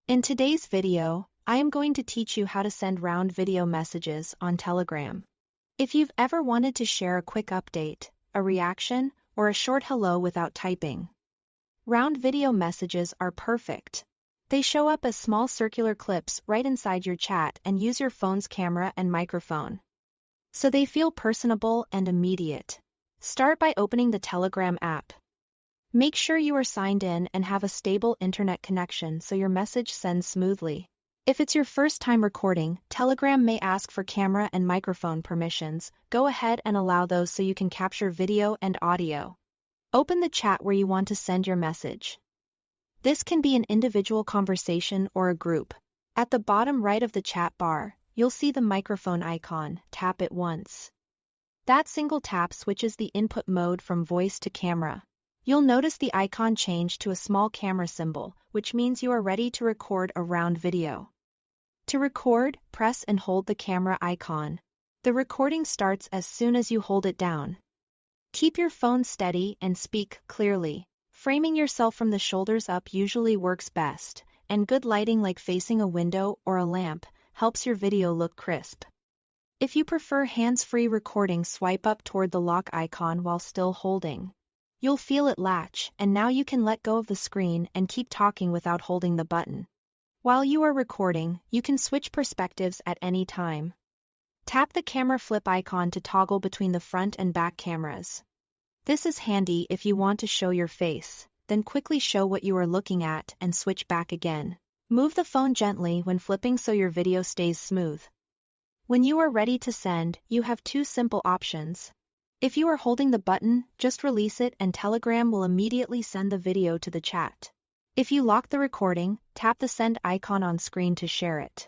In today's video, I am going to teach you how to send round video messages on Telegram. If you've ever wanted to share a quick update, a reaction, or a short hello without typing, round video messages are perfect. They show up as small circular clips right inside your chat and use your phone's camera and microphone, so they feel personable and immediate. Start by opening the Telegram app. Make sure you are signed in and have a stable internet connection so your message sends smoothly. If it's your first time recording, Telegram may ask for camera and microphone permissions. Go ahead and allow those so you can capture video and audio. Open the chat where you want to send your message. This can be an individual conversation or a group. At the bottom right of the chat bar, you'll see the microphone icon. Tap it once. That single tap switches the input mode from voice to camera. You'll notice the icon change to a small camera symbol, which means you are ready to record a round video. To record, press and hold the camera icon. The recording starts as soon as you hold it down. Keep your phone steady and speak clearly. Framing yourself from the shoulders up usually works best, and good lighting like facing a window or a lamp helps your video look crisp. If you prefer hands-free recording, swipe up toward the lock icon while still holding. You'll feel it latch, and now you can let go of the screen and keep talking without holding the button. While you are recording, you can switch perspectives at any time. Tap the camera flip icon to toggle between the front and back cameras. This is handy if you want to show your face, then quickly show what you are looking at and switch back again. Move the phone gently when flipping so your video stays smooth. When you are ready to send, you have two simple options. If you are holding the button, just release it and Telegram will immediately send the video to the chat. If you lock the recording, tap the send icon on screen to share it.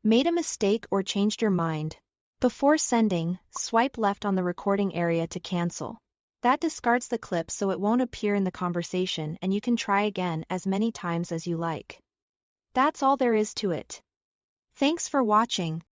Made a mistake or changed your mind? Before sending, swipe left on the recording area to cancel. That discards the clip so it won't appear in the conversation and you can try again as many times as you like. That's all there is to it. Thanks for watching.